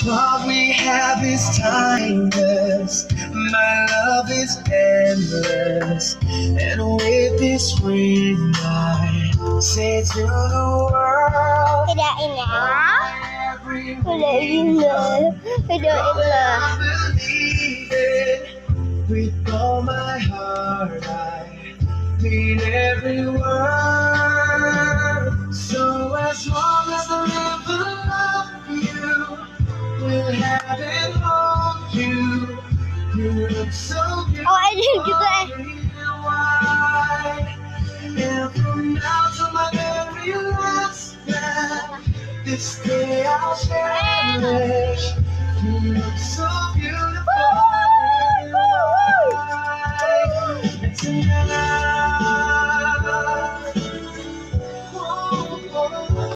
What we have is timeless. My love is endless. And with this ring, I say to the world, Hidain na. every Hidain na. Hidain na. I believe it with all my heart. I mean every word. So as long as I live and love you, will have and hold you. You look so good. Oh, ayun gitu eh. And from now to my very last breath, this day I'll cherish. You look so beautiful in white. And tonight